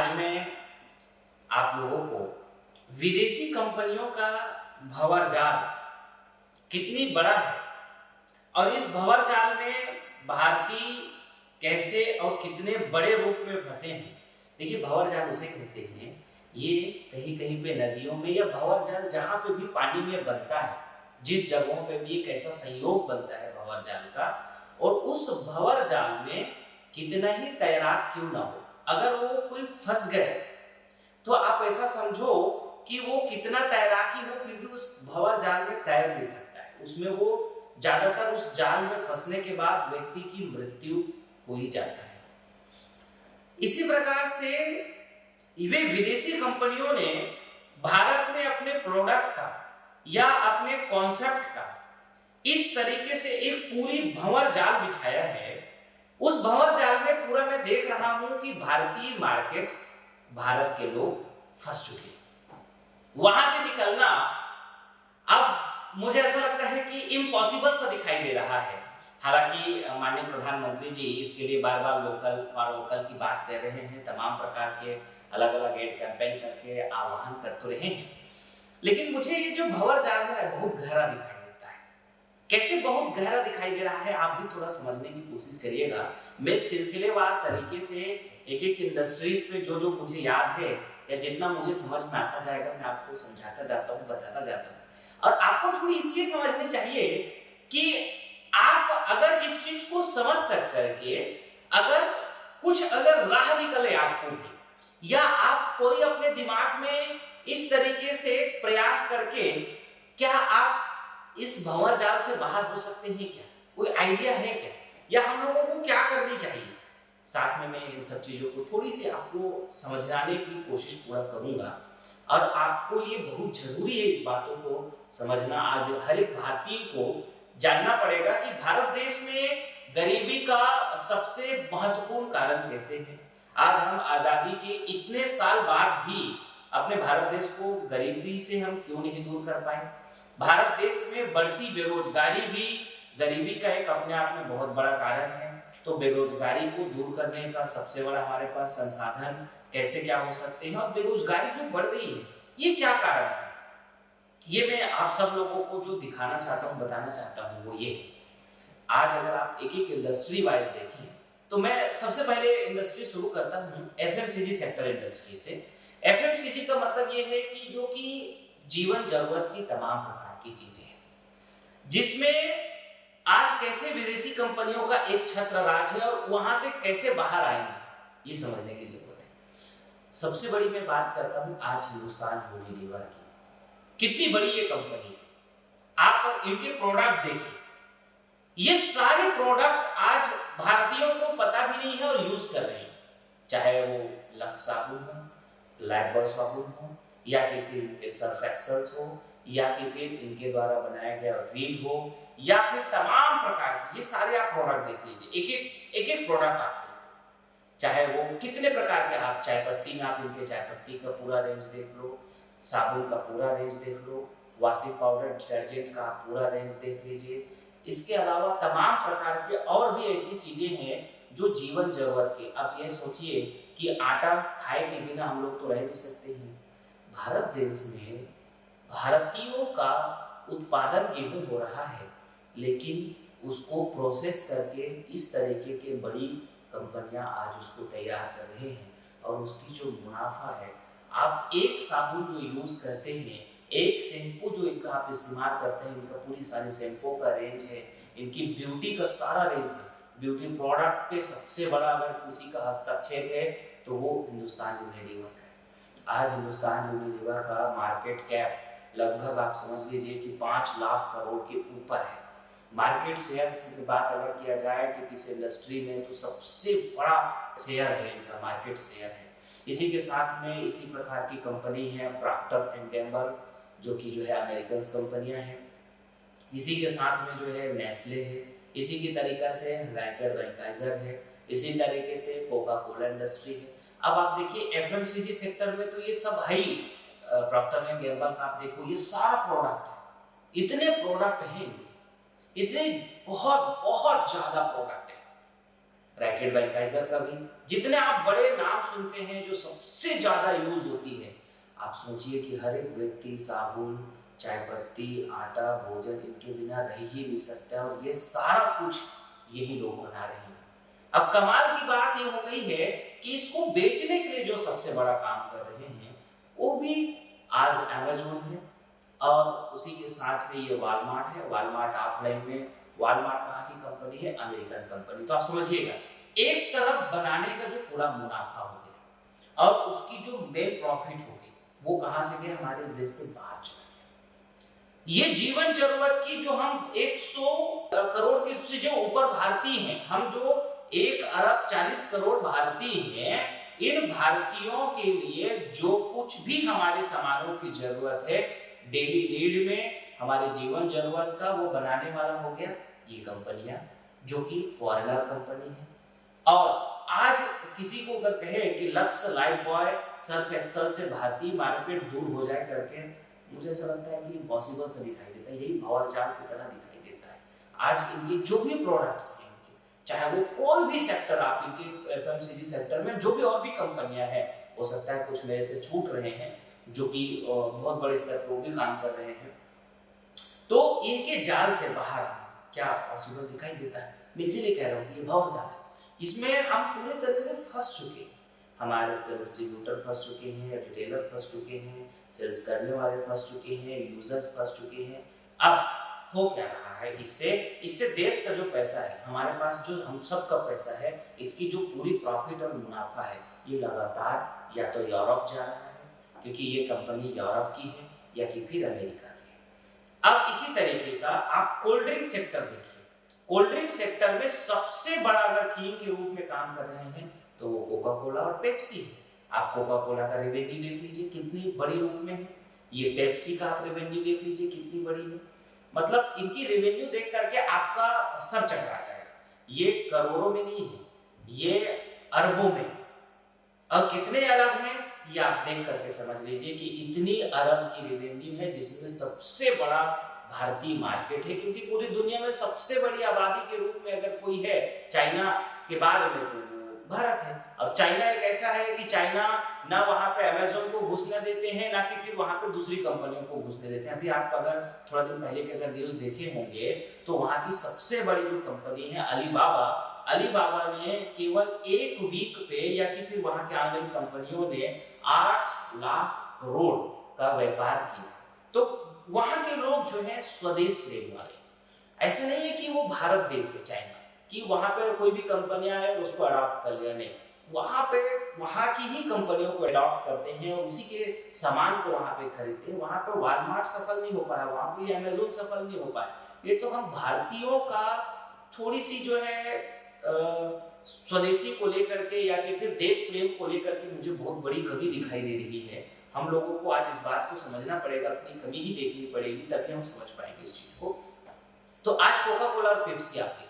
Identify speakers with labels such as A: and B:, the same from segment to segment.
A: आज मैं आप लोगों को विदेशी कंपनियों का भंवर जाल कितनी बड़ा है और इस भंवर जाल में भारतीय कैसे और कितने बड़े रूप में फंसे हैं। देखिए, भंवर जाल उसे कहते हैं, ये कहीं कहीं पे नदियों में या भंवर जाल जहाँ पे भी पानी में बनता है, जिस जगहों पे भी एक ऐसा संयोग बनता है भंवर जाल का, और उस भंवर जाल में कितना ही तैराक क्यों ना हो, अगर वो कोई फंस गए तो आप ऐसा समझो कि वो कितना तैराकी हो फिर भी उस भंवर जाल में तैर नहीं सकता है। उसमें वो ज्यादातर उस जाल में फंसने के बाद व्यक्ति की मृत्यु हो ही जाता है। इसी प्रकार से वे विदेशी कंपनियों ने भारत में अपने प्रोडक्ट का या अपने कॉन्सेप्ट का इस तरीके से एक पूरी भंवर जाल बिछाया है। उस भंवर जाल में पूरा मैं देख रहा हूं कि भारतीय मार्केट, भारत के लोग फंस चुके हैं। वहां से निकलना अब मुझे ऐसा लगता है कि इम्पॉसिबल सा दिखाई दे रहा है। हालांकि माननीय प्रधानमंत्री जी इसके लिए बार बार लोकल फॉर वोकल की बात कर रहे हैं, तमाम प्रकार के अलग अलग एड कैंपेन करके आह्वान करते रहे हैं, लेकिन मुझे ये जो भंवर जाल है बहुत गहरा दिखाई देता है। कैसे बहुत गहरा दिखाई दे रहा है, आप भी थोड़ा समझने की कोशिश करिएगा। मैं सिलसिलेवार तरीके से एक एक इंडस्ट्रीज पे जो जो मुझे याद है या जितना मुझे समझ में आता जाएगा मैं आपको समझाता जाता हूँ, बताता जाता हूँ। और आपको थोड़ी इसकी समझनी चाहिए कि आप अगर इस चीज को समझ सक करके अगर राह निकले आपको भी, या आप कोई अपने दिमाग में इस तरीके से प्रयास करके क्या आप इस भंवर जाल से बाहर हो सकते हैं क्या? कोई आइडिया है क्या? या हम लोगों को क्या करनी चाहिए? साथ में मैं इन सब चीजों को थोड़ी सी आपको समझाने की कोशिश पूरा करूंगा और आपको लिए बहुत जरूरी है इस बातों को समझना। आज हर एक भारतीय को जानना पड़ेगा कि भारत देश में गरीबी का सबसे महत्वपूर्ण कारण कैसे है। आज हम आजादी के इतने साल बाद भी अपने भारत देश को गरीबी से हम क्यों नहीं दूर कर पाए? भारत देश में बढ़ती बेरोजगारी भी गरीबी का एक अपने आप में बहुत बड़ा कारण है। तो बेरोजगारी को दूर करने का सबसे बड़ा हमारे पास संसाधन कैसे क्या हो सकते हैं, और बेरोजगारी जो बढ़ रही है ये क्या कारण है, ये मैं आप सब लोगों को जो दिखाना चाहता हूँ, बताना चाहता हूँ वो ये। आज अगर आप एक एक इंडस्ट्री वाइज देखें तो मैं सबसे पहले इंडस्ट्री शुरू करता हूँ एफएमसीजी सेक्टर इंडस्ट्री से। एफएमसीजी का मतलब ये है कि जो कि जीवन जरूरत की तमाम प्रकार की चीजें हैं, जिसमें आज कैसे विदेशी कंपनियों का एक छत्र राज है और वहां से कैसे बाहर आएंगे ये समझने की जरूरत है। सबसे बड़ी मैं बात करता हूं आज हिंदुस्तान यूनिलीवर की। कितनी बड़ी ये कंपनी है, आप इनके प्रोडक्ट देखिए। ये सारे प्रोडक्ट आज भारतीयों को पता भी नहीं है और यूज कर रहे हैं, चाहे वो लक्स साबुन हो, लाइफबॉय साबुन हो, या कि फिर इनके सर्फ एक्सेल्स हो, या कि फिर इनके द्वारा बनाया गया व्हील हो, या फिर तमाम प्रकार के ये सारे आप प्रोडक्ट देख लीजिए। एक एक प्रोडक्ट आप देखो, चाहे वो कितने प्रकार के, आप चाय पत्ती में आप इनके चाय पत्ती का पूरा रेंज देख लो, साबुन का पूरा रेंज देख लो, वॉशिंग पाउडर डिटर्जेंट का पूरा रेंज देख लीजिए। इसके अलावा तमाम प्रकार के और भी ऐसी चीजें हैं जो जीवन जरूरत के। अब ये सोचिए कि आटा खाए के बिना हम लोग तो रह नहीं सकते हैं। भारत देश में भारतीयों का उत्पादन गेहूं हो रहा है, लेकिन उसको प्रोसेस करके इस तरीके के बड़ी कंपनियां आज उसको तैयार कर रहे हैं, और उसकी जो मुनाफा है, आप एक साबुन जो यूज करते हैं, एक शैम्पू जो इनका आप इस्तेमाल करते हैं, इनका पूरी सारी शैम्पू का रेंज है, इनकी ब्यूटी का सारा रेंज है। ब्यूटी प्रोडक्ट पे सबसे बड़ा अगर किसी का हस्तक्षेप है तो वो हिंदुस्तान यूनिलीवर का है। आज हिंदुस्तान यूनिलीवर का मार्केट कैप लगभग आप समझ लीजिए कि 5 लाख करोड़ के ऊपर है। मार्केट शेयर की बात अगर किया जाए कि किस इंडस्ट्री में, तो सबसे बड़ा शेयर है इनका, मार्केट शेयर है। इसी के साथ में इसी प्रकार की कंपनी है प्रॉक्टर एंड गैम्बल, जो कि जो है अमेरिकन कंपनियां हैं। इसी के साथ में जो है नेस्ले है, इसी की तरीका से रैकेट वेंकाइजर है, इसी तरीके से कोका कोला इंडस्ट्री है। अब आप देखिए एफएमसीजी सेक्टर में तो ये सब है ही, प्रॉक्टर एंड गैम्बल का आप देखो ये सारा प्रोडक्ट है, इतने प्रोडक्ट हैं इनके, इतने बहुत बहुत ज्यादा प्रोडक्ट है। रैकेट बैंकाइजर का भी, जितने आप बड़े नाम सुनते हैं जो सबसे ज्यादा यूज होती है, आप सोचिए कि हर एक व्यक्ति साबुन, चाय पत्ती, आटा, भोजन इनके बिना रह ही नहीं सकता, और ये सारा कुछ यही लोग बना रहे हैं। अब कमाल की बात ये हो गई है कि इसको बेचने के लिए जो सबसे बड़ा काम कर रहे हैं वो भी आज अमेज़न है, और उसी के साथ में ये वॉलमार्ट है। वॉलमार्ट ऑफलाइन में, वॉलमार्ट कहाँ की कंपनी है? American company. तो आप समझिएगा, एक तरफ बनाने का जो पूरा मुनाफा हो गया और उसकी जो मेन प्रॉफिट हो गई, वो कहाँ से गया? हमारे इस देश से बाहर चला गया। ये जीवन जरूरत की जो हम 100 करोड़ की से जो ऊपर भारतीय हैं, हम जो 1 अरब 40 करोड़ भारतीय हैं, इन भारतीयों के लिए जो कुछ भी हमारे सामानों की जरूरत है डेली नीड में, हमारे जीवन जरूरत का, वो बनाने वाला हो गया ये कंपनियां, जो कि फॉरेनर कंपनी है। और आज किसी को अगर कहे कि lux, life boy, Surf Excel से भारतीय मार्केट दूर हो जाए करके, मुझे ऐसा लगता है कि इम्पॉसिबल सा दिखाई देता है, यही भंवरजाल की तरह दिखाई देता है। आज इनके जो भी प्रोडक्ट्स हैं, चाहे वो कोई भी सेक्टर, आप इनके एफएमसीजी सेक्टर में जो भी और भी कंपनियां हैं, हो सकता है कुछ मेरे से छूट रहे हैं जो कि बहुत बड़े स्तर पर वो भी काम कर रहे हैं, तो इनके जाल से बाहर क्या पॉसिबल दिखाई देता है? मैं इसीलिए कह रहा हूँ ये भंवरजाल है, इसमें हम पूरी तरह से फंस चुके हैं। हमारे इसके डिस्ट्रीब्यूटर फंस चुके हैं, रिटेलर फंस चुके हैं, सेल्स करने वाले फंस चुके हैं, यूजर्स फंस चुके हैं। अब हो क्या रहा है? इससे देश का जो पैसा है, हमारे पास जो हम सब का पैसा है, इसकी जो पूरी प्रॉफिट और मुनाफा है, ये लगातार या तो यूरोप जा रहा है, क्योंकि ये कंपनी यूरोप की है, या कि फिर अमेरिका की है। अब इसी तरीके का आप कोल्ड ड्रिंक सेक्टर देखिए, कोल्ड ड्रिंक सेक्टर में सबसे बड़ा अगर किंग के रूप में काम कर रहे हैं तो वो कोका कोला और पेप्सी है। आप कोका कोला का रेवेन्यू देख लीजिए कितनी बड़ी रूप में है, ये पेप्सी का आप रेवेन्यू देख लीजिए कितनी बड़ी है। मतलब इनकी रेवेन्यू देख करके आपका सर चकरा जाएगा। ये करोड़ों में नहीं है, ये अरबों में, और कितने अरब हैं ये आप देख करके समझ लीजिए कि इतनी अरब की रेवेन्यू है, जिसमें सबसे बड़ा भारतीय मार्केट है, क्योंकि पूरी दुनिया में सबसे बड़ी आबादी के रूप में अगर कोई है चाइना के बाद में तो भारत है। और चाइना एक ऐसा है कि चाइना ना वहां पे अमेज़न को घुसने देते हैं, ना कि फिर वहां पे दूसरी कंपनियों को घुसने देते हैं। अभी आप अगर थोड़ा दिन पहले के अगर न्यूज़ देखे होंगे तो वहां की सबसे बड़ी जो कंपनी है अलीबाबा ने केवल एक वीक पे, या कि फिर वहां के ऑनलाइन कंपनियों ने 8 लाख करोड़ का व्यापार किया। तो वहां के लोग जो है स्वदेश प्रेम वाले, ऐसा नहीं है कि वो भारत देश है चाइना कि वहां पे कोई भी कंपनियां है उसको अडॉप्ट कर लिया, नहीं, वहां पे वहां की ही कंपनियों को अडॉप्ट करते हैं और उसी के सामान को वहां पे खरीदते हैं। वहां पे वॉलमार्ट सफल नहीं हो पाया, वहां पे अमेज़न सफल नहीं हो पाया। ये तो हम भारतीयों का थोड़ी सी जो है स्वदेशी को लेकर के, या कि फिर देश प्रेम को लेकर के मुझे बहुत बड़ी कमी दिखाई दे रही है। हम लोगों को आज इस बात को समझना पड़ेगा, अपनी कमी ही देखनी पड़ेगी, तभी हम समझ पाएंगे इस चीज को। तो आज कोका कोला और पेप्सी आप देखिए,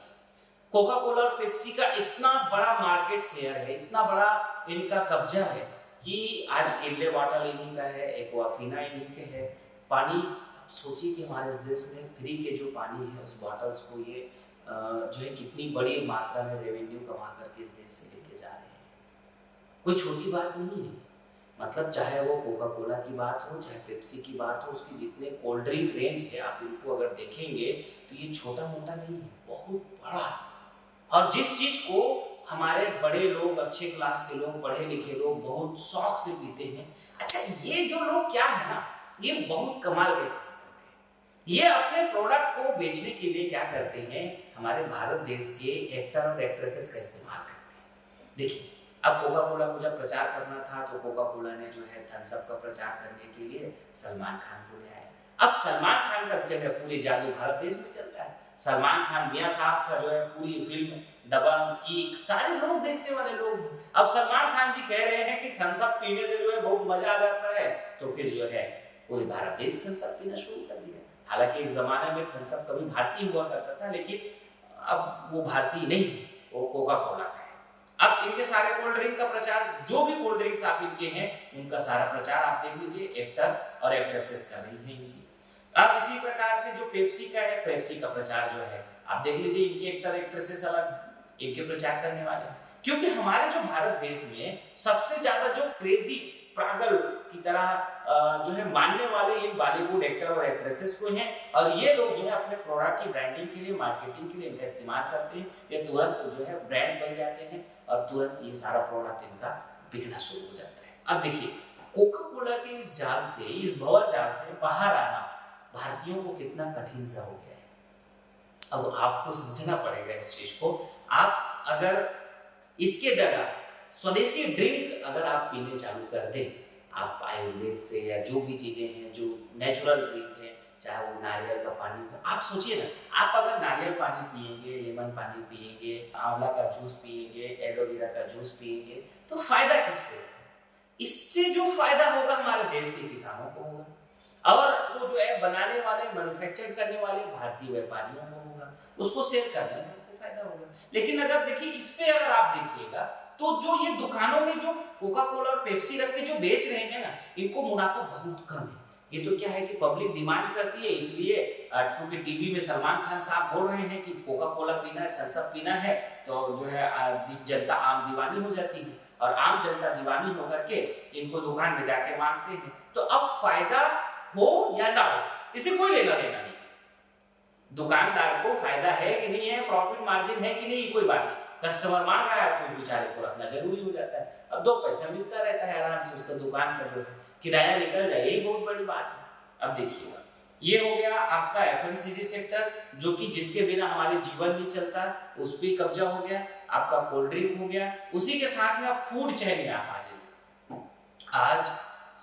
A: कोका कोला और पेप्सी का इतना बड़ा मार्केट शेयर है, इतना बड़ा इनका कब्जा है कि आज किनले वाटर इन्हीं का है, एक्वाफिना इन्हीं के है। पानी, आप सोचिए कि हमारे इस देश में फ्री के जो पानी है उस बॉटल्स को ये जो है कितनी बड़ी मात्रा में रेवेन्यू कमा करके इस देश से लेके जा रहे हैं। कोई छोटी बात नहीं है। मतलब चाहे वो कोका कोला की बात हो, चाहे पेप्सी की बात हो, उसकी जितने कोल्ड ड्रिंक रेंज है आप इनको अगर देखेंगे तो ये छोटा मोटा नहीं है, बहुत बड़ा। और जिस चीज को हमारे बड़े लोग, अच्छे क्लास के लोग, पढ़े लिखे लोग बहुत शौक से पीते हैं। अच्छा, ये जो लोग क्या है ना, ये बहुत कमाल के काम करते हैं। ये अपने प्रोडक्ट को बेचने के लिए क्या करते हैं, हमारे भारत देश के एक्टर और एक्ट्रेसेस का इस्तेमाल करते हैं। देखिए, अब कोका कोला को जब प्रचार करना था तो कोका कोला ने जो है थम्स अप का प्रचार करने के लिए सलमान खान को ले आया। अब सलमान खान का जगह पूरे जादू भारत देश में चलता है। सलमान खान मियां साहब का जो है पूरी फिल्म दबंग की सारे लोग देखने वाले लोग हैं। अब सलमान खान जी कह रहे हैं कि थम्स अप पीने से जो है बहुत मजा आ जाता है, तो फिर जो है पूरे भारत देश थम्स अप पीना शुरू कर दिया। हालांकि इस जमाने में थम्स अप कभी भारतीय हुआ करता था, लेकिन अब वो भारतीय नहीं है, वो कोका कोला का है। अब इनके सारे कोल्ड ड्रिंक का प्रचार, जो भी कोल्ड ड्रिंक्स आप इनके हैं उनका सारा प्रचार आप देख लीजिए, एक्टर और एक्ट्रेसेस का नहीं है इनकी। अब इसी प्रकार से जो पेप्सी का है, पेप्सी का प्रचार जो है आप देख लीजिए, इनके एक्टर एक्ट्रेसेस अलग, इनके प्रचार करने वाले हैं। क्योंकि हमारे जो भारत देश में सबसे ज्यादा जो क्रेजी पागल की तरह जो है मानने वाले इन बॉलीवुड एक्टर और एक्ट्रेसेस को हैं, और ये लोग जो है अपने प्रोडक्ट की ब्रांडिंग के लिए, मार्केटिंग के लिए इनका इस्तेमाल करते हैं। ये तुरंत जो है ब्रांड बन जाते हैं और तुरंत ये सारा प्रोडक्ट इनका बिकना शुरू हो जाता है। अब देखिए, कोका कोला के इस जाल से, इस भंवर जाल से बाहर आना भारतीयों को कितना कठिन सा हो गया है। अब आपको समझना पड़ेगा इस चीज को। आप अगर इसके जगह स्वदेशी ड्रिंक अगर आप पीने चालू कर दें, आप आयुर्वेद से या जो भी चीजें हैं जो नेचुरल ड्रिंक है, चाहे वो नारियल का पानी हो, आप सोचिए ना, आप अगर नारियल पानी पिएंगे, लेमन पानी पिएंगे, आंवला का जूस पिएंगे, एलोवेरा का जूस पिएंगे, तो फायदा किसको? इससे जो फायदा होगा हमारे देश के किसानों को होगा, और वो जो है बनाने वाले, मैन्युफैक्चर करने वाले भारतीय व्यापारियों को होगा, उसको सेल करने में उनको फायदा होगा। लेकिन अगर देखिए, इस पे अगर आप देखिएगा तो जो ये दुकानों में जो कोका कोला और पेप्सी रख के जो बेच रहे हैं ना, इनको मुनाफा बहुत कम है। ये तो क्या है कि पब्लिक डिमांड करती है, इसलिए क्योंकि टीवी में सलमान खान साहब बोल रहे हैं कि कोका कोला पीना है, थम्स अप पीना है, तो जो है जनता आम दीवानी हो जाती है, और आम जनता दीवानी होकर के इनको दुकान में जाके मांगते हैं। तो अब फायदा हो या ना हो, इसे कोई लेना देना नहीं है। दुकानदार को फायदा है कि नहीं है, प्रॉफिट मार्जिन है कि नहीं, कोई बात नहीं, कस्टमर मांग रहा है तो उस बेचारे को रखना जरूरी हो जाता है। अब 2 पैसा मिलता रहता है आराम से, उसका दुकान का जो है किराया निकल जाए, यही बहुत बड़ी बात है। अब देखिएगा, ये हो गया आपका एफएमसीजी सेक्टर, जो कि जिसके बिना हमारे जीवन नहीं चलता, उस पर कब्जा हो गया। आपका कोल्ड ड्रिंक हो गया, उसी के साथ में आप फूड चेन में आप आ जाइए। आज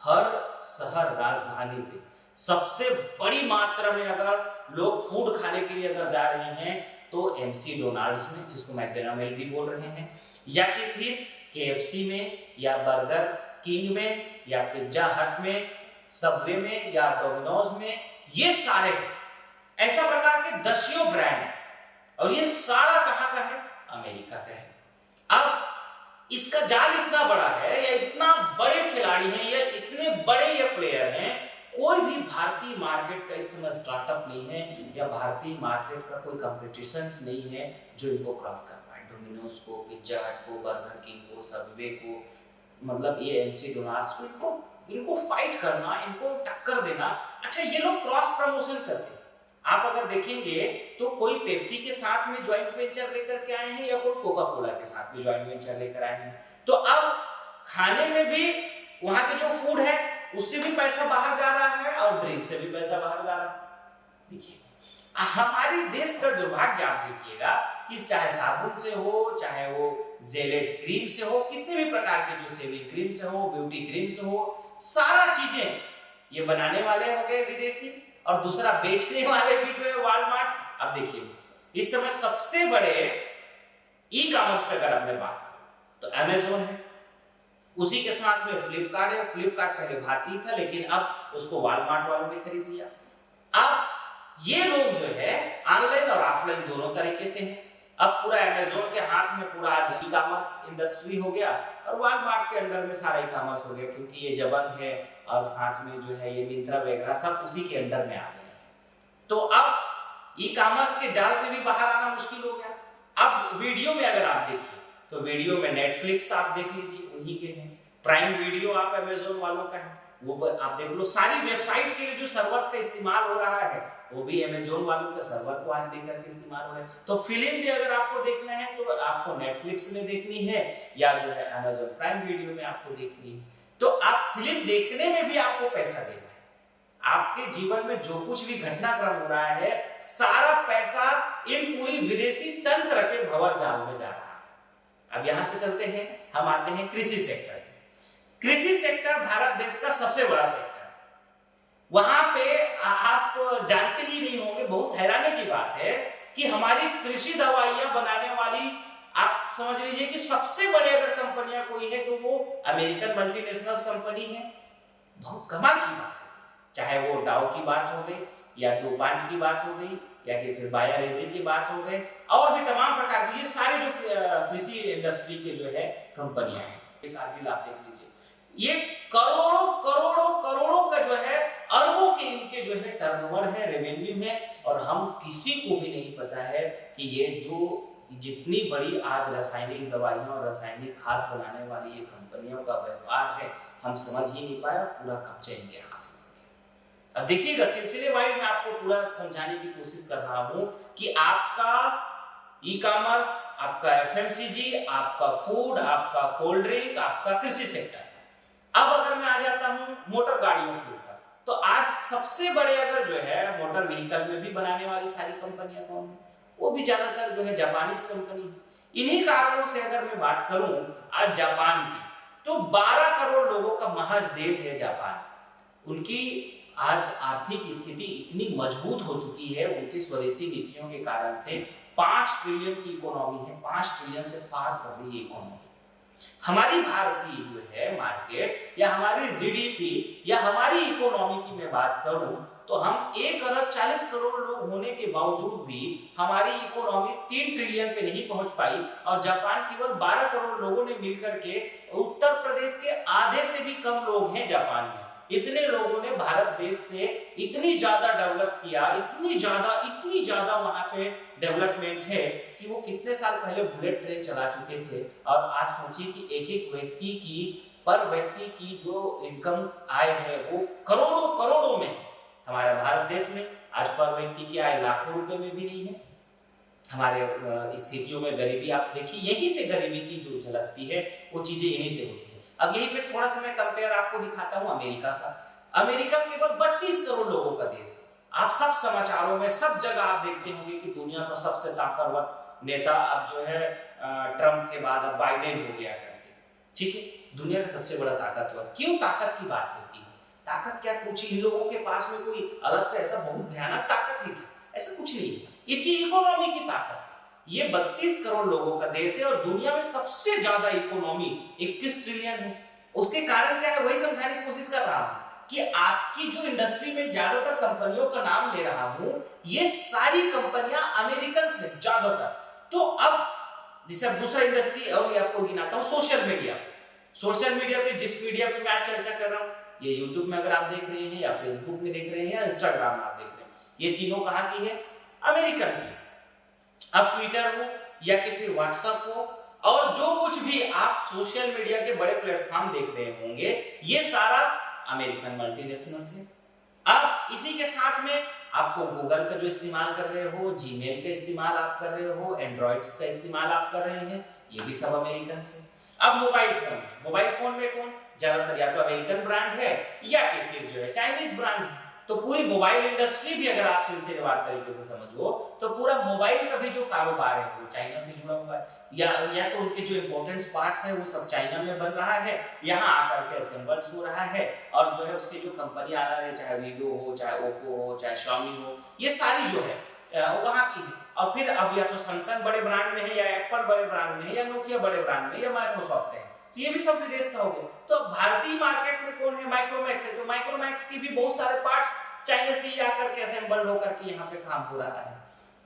A: हर शहर राजधानी में सबसे बड़ी मात्रा में अगर लोग फूड खाने के लिए अगर जा रहे हैं तो एमसी डोनाल्ड्स में, जिसको मैकडोनाल्ड भी बोल रहे हैं, या कि फिर केएफसी में, या बर्गर किंग में, या पिज्जा हट में, सबवे में, या डोमिनोज में, ये सारे ऐसा प्रकार के दसियों ब्रांड हैं, और ये सारा कहाँ का है? अमेरिका का है। अब इसका जाल इतना बड़ा है, या इतना बड़े खिलाड़ी हैं, या इतने बड़े ये प्लेयर हैं, कोई भी भारतीय मार्केट का इस समय स्टार्टअप नहीं है, या भारतीय मार्केट का कोई कंपटीशंस नहीं है जो इनको क्रॉस कर पाए। डोमिनोज को, पिज्जा हट को, बर्गर किंग को, सबवे को, मतलब ये एमसी डोनाल्ड्स को, इनको फाइट करना, इनको टक्कर देना। अच्छा, ये लोग क्रॉस प्रमोशन करते हैं। आप अगर देखेंगे तो कोई पेप्सी के साथ में ज्वाइंट वेंचर लेकर के आए हैं, या कोई कोका कोला के साथ में ज्वाइंट वेंचर लेकर आए हैं। तो अब खाने में भी वहां के जो फूड है उससे भी पैसा बाहर जा रहा है, और ड्रिंक से भी पैसा बाहर जा रहा है। देखिए, हमारे देश का दुर्भाग्य आप देखिएगा कि चाहे साबुन से हो, चाहे वो जेलेट क्रीम से हो, कितने भी प्रकार के जो शेविंग क्रीम से हो, ब्यूटी क्रीम से हो, सारा चीजें ये बनाने वाले हो गए विदेशी, और दूसरा बेचने वाले भी जो है वॉलमार्ट। अब देखिए, इस समय सबसे बड़े ई कॉमर्स पे अगर हमने बात करें तो अमेजोन है, उसी के साथ में फ्लिपकार्ट है। फ्लिपकार्ट पहले भारतीय था, लेकिन अब उसको वॉलमार्ट वालों ने खरीद लिया। अब ये लोग जो है ऑनलाइन और ऑफलाइन दोनों तरीके से हैं। अब पूरा अमेजोन के हाथ में पूरा आज ई कॉमर्स इंडस्ट्री हो गया, और वॉलमार्ट के अंडर में सारा ई कॉमर्स हो गया, क्योंकि ये जबंग है और साथ में जो है ये मिंत्रा वगैरह सब उसी के अंडर में आ गए। तो अब ई कॉमर्स के जाल से भी बाहर आना मुश्किल हो गया। अब वीडियो में अगर आप देखिए तो वीडियो में नेटफ्लिक्स आप देख लीजिए, उन्हीं के हैं। प्राइम वीडियो आप अमेजोन वालों का है, वो आप देख लो। सारी वेबसाइट के लिए जो सर्वर्स का इस्तेमाल हो रहा है वो भी अमेजोन वालों के सर्वर को आज लेकर के इस्तेमाल हो रहा है। तो फिल्म भी अगर आपको देखना है तो आपको नेटफ्लिक्स में देखनी है, या जो है अमेजोन प्राइम वीडियो में आपको देखनी है। तो आप फिल्म देखने में भी आपको पैसा देना है। आपके जीवन में जो कुछ भी घटनाक्रम हो रहा है, सारा पैसा इन पूरी विदेशी तंत्र के भंवर जाल में जा रहा है। अब यहां से चलते हैं, हम आते हैं कृषि सेक्टर। कृषि सेक्टर भारत देश का सबसे बड़ा सेक्टर, वहां पे आप जानते ही नहीं होंगे, बहुत हैरानी की बात है कि हमारी कृषि दवाइयां बनाने वाली, आप समझ लीजिए कि सबसे बड़े अगर कंपनियां कोई है तो वो अमेरिकन मल्टीनेशनल्स कंपनी है। बहुत कमाल की बात है, चाहे वो डाउ की बात हो गई, या डोपांट की बात हो गई, या कि फिर बायर एजे की बात हो गई, और भी तमाम प्रकार की ये सारे जो कृषि इंडस्ट्री के जो है कंपनियां हैं। कारगिल आप देख लीजिए, ये करोड़ों करोड़ों करोड़ों का जो है, अरबों के इनके जो है टर्नओवर है, रेवेन्यू है, और हम किसी को भी नहीं पता है कि ये जो जितनी बड़ी आज रासायनिक दवाइयाँ और रासायनिक खाद बनाने वाली ये कंपनियों का व्यापार है, हम समझ ही नहीं पाए और पूरा कब्जा इनके हाथ में हो गया। अब देखिएगा, सिलसिले वाइज मैं आपको पूरा समझाने की कोशिश कर रहा हूँ कि आपका ई कॉमर्स, आपका एफएमसीजी, आपका फूड, आपका कोल्ड ड्रिंक, आपका कृषि सेक्टर। अब अगर मैं आ जाता हूँ मोटर गाड़ियों के ऊपर, तो आज सबसे बड़े अगर जो है मोटर व्हीकल में भी बनाने वाली सारी कंपनियां कौन है? वो भी ज्यादातर जो है जापानीज कंपनी है। इन्हीं कारणों से अगर मैं बात करूं आज जापान की, तो 12 करोड़ लोगों का महज देश है जापान। उनकी आज आर्थिक स्थिति इतनी मजबूत हो चुकी है उनकी स्वदेशी नीतियों के कारण से, 5 ट्रिलियन की इकोनॉमी है, 5 ट्रिलियन से पार कर रही है इकोनॉमी। हमारी भारतीय जो है मार्केट या हमारी जीडीपी या हमारी इकोनॉमी की मैं बात करूं तो हम 1 अरब 40 करोड़ लोग होने के बावजूद भी हमारी इकोनॉमी 3 ट्रिलियन पे नहीं पहुंच पाई, और जापान केवल 12 करोड़ लोगों ने मिलकर के, उत्तर प्रदेश के आधे से भी कम लोग हैं जापान में, इतने लोगों ने भारत देश से इतनी ज्यादा डेवलप किया, इतनी ज्यादा वहां पे डेवलपमेंट है कि वो कितने साल पहले बुलेट ट्रेन चला चुके थे। और आज सोचिए कि एक व्यक्ति की, पर व्यक्ति की जो इनकम आय है वो करोड़ों में। हमारे भारत देश में आज पर व्यक्ति की आय लाखों रुपए में भी नहीं है। हमारे स्थितियों में गरीबी आप देखिए, यहीं से गरीबी की जो झलकती है वो चीजें यहीं से होती है। अब यहीं पे थोड़ा सा मैं कंपेयर आपको दिखाता हूँ अमेरिका का। अमेरिका केवल 32 करोड़ लोगों का देश है। आप सब समाचारों में सब जगह आप देखते होंगे कि दुनिया का सबसे ताकतवर नेता अब जो है ट्रंप के बाद अब बाइडेन हो गया करके, ठीक है, दुनिया का सबसे बड़ा ताकतवर। क्यों ताकत की बात होती है? ताकत क्या कुछ इन लोगों के पास में कोई अलग से ऐसा बहुत भयानक ताकत है क्या? ऐसा कुछ नहीं है, इनकी इकोनॉमी की ताकत है। ये 32 करोड़ लोगों का देश है और दुनिया में सबसे ज्यादा इकोनॉमी 21 ट्रिलियन है। उसके कारण क्या है वही समझाने की कोशिश कर रहा हूं कि आपकी जो इंडस्ट्री में ज्यादातर कंपनियों का नाम ले रहा हूं, ये सारी कंपनियां अमेरिकन में ज्यादातर। तो अब जैसे अब दूसरा इंडस्ट्री और ये आपको गिनाता हूं, सोशल मीडिया पे जिस मीडिया पे मैं आज चर्चा कर रहा हूं, ये यूट्यूब में अगर आप देख रहे हैं या फेसबुक में देख रहे हैं या इंस्टाग्राम में आप देख रहे हैं, ये तीनों कहां की है? अमेरिकन की। अब ट्विटर हो या कि फिर व्हाट्सएप हो और जो कुछ भी आप सोशल मीडिया के बड़े प्लेटफॉर्म देख रहे होंगे, ये सारा अमेरिकन मल्टीनेशनल्स है। अब इसी के साथ में आपको गूगल का जो इस्तेमाल कर रहे हो, जीमेल का इस्तेमाल आप कर रहे हो, एंड्रॉइड का इस्तेमाल आप कर रहे हैं, ये भी सब अमेरिकन से। अब मोबाइल फोन में कौन ज्यादातर? या तो अमेरिकन ब्रांड है या फिर जो है चाइनीज ब्रांड है। तो पूरी मोबाइल इंडस्ट्री भी अगर आप सिलसिलेवार तरीके से समझो तो पूरा मोबाइल का भी जो कारोबार है वो चाइना से जुड़ा हुआ है, या तो उनके जो इंपॉर्टेंट पार्ट्स है वो सब चाइना में बन रहा है, यहाँ आकर के असेंबल्ड हो रहा है, और जो है उसकी जो कंपनी आ रहा है, चाहे वीवो हो, चाहे ओप्पो हो, चाहे शाओमी हो, ये सारी जो है वहाँ की है। और फिर अब या तो सैमसंग बड़े ब्रांड में है, या एप्पल बड़े ब्रांड में है, या नोकिया बड़े ब्रांड में, या माइक्रोसॉफ्ट है, तो ये भी सब विदेश का हो गया। तो भारतीय मार्केट में कौन है? माइक्रोमैक्स है। तो माइक्रोमैक्स की भी बहुत सारे पार्ट्स चाइना से ही आकर के असेंबल होकर के यहाँ पे काम हो रहा है।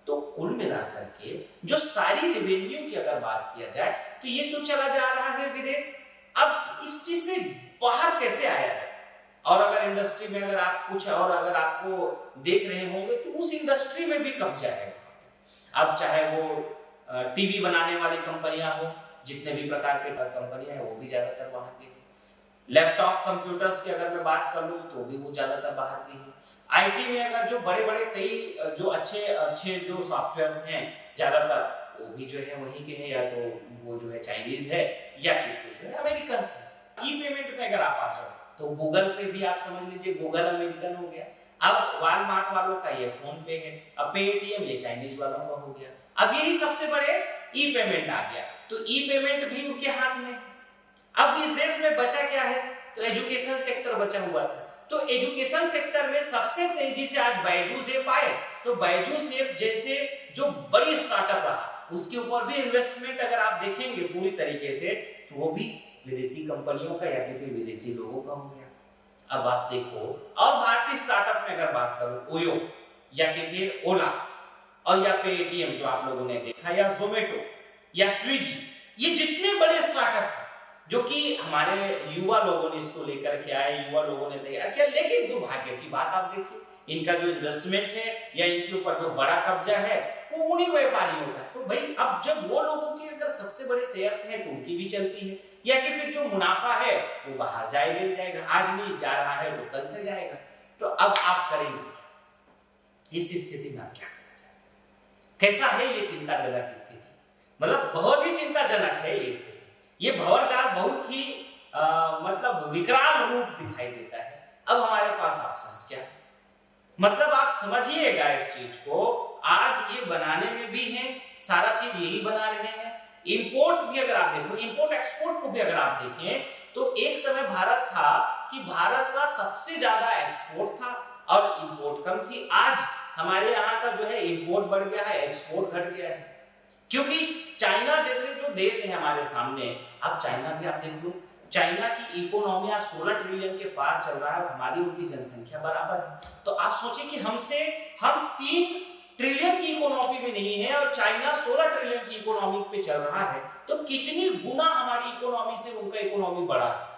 A: तो कुल मिलाकर के जो सारी रेवेन्यू की अगर बात किया जाए तो ये तो चला जा रहा है विदेश। अब इस चीज से बाहर कैसे आया जाए? और अगर इंडस्ट्री में अगर आप कुछ और अगर आपको देख रहे होंगे तो उस इंडस्ट्री में भी कब्जा है। अब चाहे वो टीवी बनाने वाली कंपनियां हो, जितने भी प्रकार के कंपनियां हैं वो भी ज्यादातर बाहर की है। लैपटॉप कंप्यूटर्स की अगर मैं बात कर लूं तो भी वो ज्यादातर बाहर की है। आईटी में अगर जो बड़े कई जो अच्छे जो सॉफ्टवेयर्स हैं ज्यादातर वो भी जो है वहीं के हैं, या तो वो जो है चाइनीज है या फिर जो है अमेरिकन है। ई पेमेंट में अगर आप आ जाओ तो गूगल पे भी आप समझ लीजिए गूगल अमेरिकन हो गया। अब वॉलमार्ट वालों का ये फोन पे है, अब पेटीएम ये चाइनीज वालों का हो गया। अब यही सबसे बड़े ई पेमेंट आ गया, तो ई पेमेंट भी उनके हाथ में। अब इस देश में बचा क्या है? तो एजुकेशन सेक्टर बचा हुआ था। तो एजुकेशन सेक्टर में सबसे तेजी से आज बायजूस ऐप आए, तो बायजूस ऐप जैसे जो बड़ी स्टार्टअप रहा उसके ऊपर भी इन्वेस्टमेंट अगर आप देखेंगे पूरी तरीके से तो वो भी विदेशी कंपनियों का या फिर विदेशी लोगों का हो गया। अब आप देखो, और भारतीय स्टार्टअप में अगर बात करूं, ओयो या फिर ओला और या पेटीएम जो आप लोगों ने देखा, या जोमेटो या स्विगी, ये जितने बड़े स्टार्टअप जो कि हमारे युवा लोगों ने इसको लेकर के आए, युवा लोगों ने तैयार किया, लेकिन दुर्भाग्य की बात आप देखिए इनका जो इन्वेस्टमेंट है या इनके ऊपर जो बड़ा कब्जा है वो उन्हीं व्यापारियों का है। तो भाई अब जब वो लोगों की अगर सबसे बड़े शेयर्स हैं तो उनकी भी चलती है, या कि फिर जो मुनाफा है वो बाहर जाएगा ही जाएगा, आज नहीं जा रहा है तो कल से जाएगा। तो अब आप करेंगे क्या? इस स्थिति में आप क्या करना चाहेंगे? कैसा है ये चिंताजनक स्थिति? मतलब बहुत ही चिंताजनक है ये स्थिति। ये भंवरजाल बहुत ही मतलब विकराल रूप दिखाई देता है। अब हमारे पास ऑप्शंस क्या है? मतलब आप समझिएगा इस चीज को, आज ये बनाने में भी है, सारा चीज यही बना रहे हैं। इंपोर्ट भी अगर आप देखो, इंपोर्ट एक्सपोर्ट को भी अगर आप देखें तो एक समय भारत था कि भारत का सबसे ज्यादा एक्सपोर्ट था और इंपोर्ट कम थी। आज हमारे यहाँ का जो है इंपोर्ट बढ़ गया है, एक्सपोर्ट घट गया है, क्योंकि चाइना जैसे जो देश है हमारे सामने, अब चाइना भी आप देख लो, चाइना की इकोनॉमी आज 16 ट्रिलियन के पार चल रहा है, हमारी उनकी जनसंख्या बराबर है। तो आप सोचिए कि हम 3 ट्रिलियन की इकोनॉमी में नहीं है और चाइना 16 ट्रिलियन की इकोनॉमी पे चल रहा है, तो कितनी गुना हमारी इकोनॉमी से उनका इकोनॉमी बड़ा है।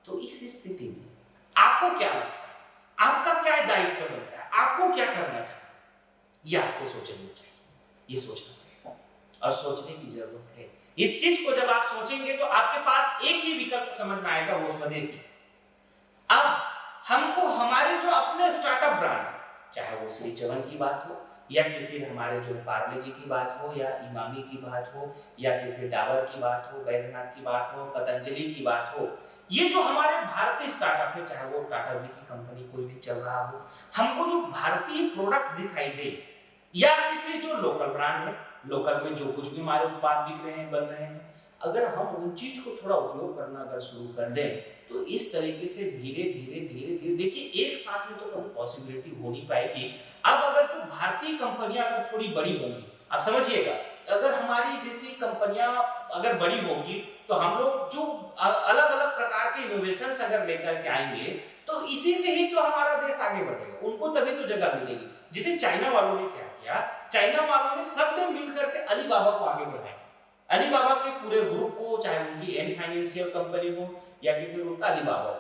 A: तो इस स्थिति में आपको क्या लगता है, आपका क्या दायित्व बनता है, आपको क्या करना चाहिए? ये आपको सोचना चाहिए, ये सोचना पड़ेगा और सोचने की जरूरत है। इस चीज को जब आप सोचेंगे तो आपके पास एक ही विकल्प समझ में आएगा, वो स्वदेशी। अब हमको हमारे जो अपने स्टार्टअप ब्रांड है, चाहे वो श्री चवन की बात हो, या कि फिर हमारे जो है पार्ले जी की बात हो, या इमामी की बात हो, या कि फिर डाबर की बात हो, बैद्यनाथ की बात हो, पतंजलि की बात हो, ये जो हमारे भारतीय स्टार्टअप है, चाहे वो टाटा जी की कंपनी कोई भी चल रहा हो, हमको जो भारतीय प्रोडक्ट दिखाई दे, या फिर जो लोकल ब्रांड है, लोकल में जो कुछ भी हमारे उत्पाद बिक रहे हैं, बन रहे हैं, अगर हम उन चीज को थोड़ा उपयोग करना अगर शुरू कर दें तो इस तरीके से धीरे धीरे देखिए एक साथ में तो कभी पॉसिबिलिटी हो नहीं पाएगी। अब अगर जो भारतीय कंपनियां अगर थोड़ी बड़ी होंगी, आप समझिएगा, अगर हमारी जैसी कंपनियां अगर बड़ी होगी तो हम लोग जो अलग अलग प्रकार के इनोवेशंस अगर लेकर के आएंगे तो इसी से ही तो हमारा देश आगे बढ़ेगा, उनको तभी तो जगह मिलेगी। जिसे चाइना वालों ने क्या किया, चाइना वालों ने सबने मिलकर के अलीबाबा को आगे बढ़ाया, अलीबाबा के पूरे ग्रुप को, चाहे उनकी एंड फाइनेंशियल कंपनी हो या कि फिर उनका अलीबाबा हो,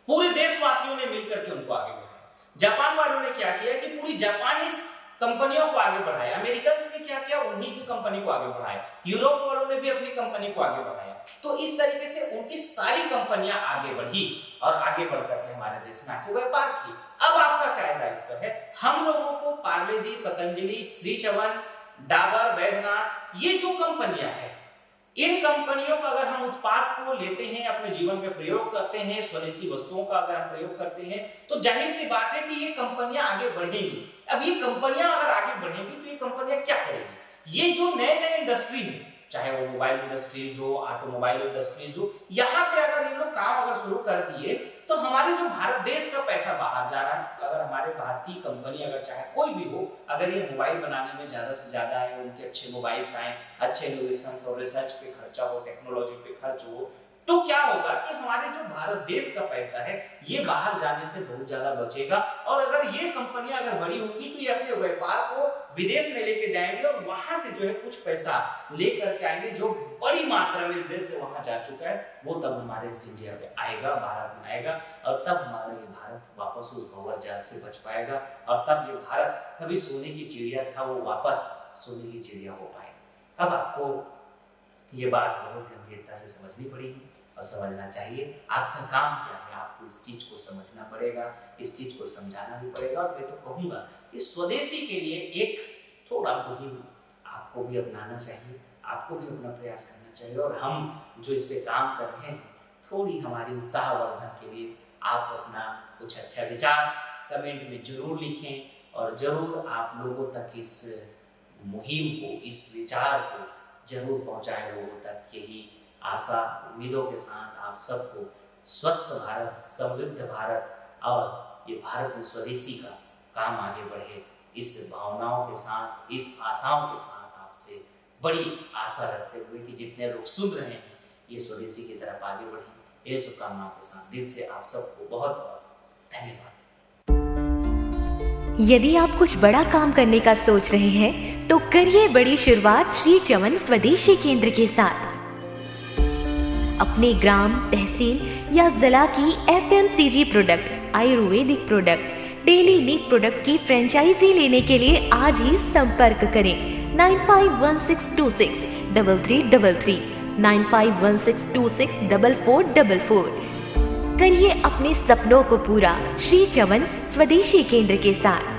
A: पूरे देशवासियों ने मिलकर के उनको आगे बढ़ाया। जापान वालों ने क्या किया कि पूरी जापानीज कंपनियों को आगे बढ़ाया, अमेरिकन ने क्या किया, उन्हीं की कंपनी को आगे बढ़ाया, यूरोप वालों ने भी अपनी कंपनी को आगे बढ़ाया। तो इस तरीके से उनकी सारी कंपनियां आगे बढ़ी और आगे बढ़कर के हमारे देश में आके व्यापार की। अब आपका क्या दायित्व है? हम लोगों को पार्ले जी, पतंजलि, श्री चवन, डाबर, बैद्यनाथ, ये जो कंपनियां हैं, इन कंपनियों का अगर हम उत्पाद को लेते हैं, अपने जीवन में प्रयोग करते हैं, स्वदेशी वस्तुओं का अगर हम प्रयोग करते हैं, तो जाहिर सी बात है कि ये कंपनियां आगे बढ़ेंगी। अब ये कंपनियां अगर आगे बढ़ेंगी तो ये कंपनियां क्या करेंगी? ये जो नए नए इंडस्ट्री है, चाहे वो मोबाइल इंडस्ट्रीज हो, ऑटोमोबाइल इंडस्ट्रीज हो, यहाँ पे अगर ये लोग काम अगर शुरू कर दिए तो हमारे जो भारत देश का पैसा बाहर जा रहा है। अगर हमारे भारतीय कंपनी अगर चाहे कोई भी हो, अगर ये मोबाइल बनाने में ज्यादा से ज्यादा आए, उनके अच्छे मोबाइल्स आए, अच्छे इनोवेशंस और रिसर्च पे खर्चा हो, टेक्नोलॉजी पे खर्च हो, तो क्या होगा कि हमारे जो भारत देश का पैसा है ये बाहर जाने से बहुत ज्यादा बचेगा। और अगर ये कंपनियां अगर बड़ी होंगी तो ये अपने व्यापार को विदेश में लेके जाएंगे और वहां से जो है कुछ पैसा लेकर के आएंगे, जो बड़ी मात्रा में इस देश से वहां जा चुका है, वो तब हमारे इस इंडिया में आएगा, भारत में आएगा, और तब हमारा ये भारत वापस उस भंवर जाल से बच पाएगा, और तब ये भारत कभी सोने की चिड़िया था वो वापस सोने की चिड़िया हो पाएगा। अब आपको ये बात बहुत गंभीरता से समझनी पड़ेगी और समझना चाहिए। आपका काम क्या है, आपको इस चीज को समझना पड़ेगा, इस चीज को समझाना भी पड़ेगा। और मैं तो कहूँगा कि स्वदेशी के लिए एक थोड़ा मुहिम आपको भी अपनाना चाहिए, आपको भी अपना प्रयास करना चाहिए। और हम जो इस पे काम कर रहे हैं, थोड़ी हमारी उत्साहवर्धन के लिए आप अपना कुछ अच्छा विचार कमेंट में जरूर लिखें और जरूर आप लोगों तक इस मुहिम को, इस विचार को जरूर पहुंचाएं लोगों तक। यही आशा उम्मीदों के साथ आप सबको स्वस्थ भारत, समृद्ध भारत और ये भारत में स्वदेशी का काम आगे बढ़े, इस भावनाओं के साथ, इस आशाओं के साथ आपसे बड़ी आशा रखते हुए कि जितने लोग सुन रहे हैं ये स्वदेशी की तरफ आगे बढ़े, ये शुभकामनाओं के साथ दिल से आप सबको बहुत बहुत धन्यवाद।
B: यदि आप कुछ बड़ा काम करने का सोच रहे हैं तो करिए बड़ी शुरुआत श्री चवन स्वदेशी केंद्र के साथ। अपने ग्राम, तहसील या जिला की FMCG product, Ayurvedic product, daily need product की फ्रेंचाइजी लेने के लिए आज ही संपर्क करें 951626 9516264444 9516264444। करिए अपने सपनों को पूरा श्री चमन स्वदेशी केंद्र के साथ।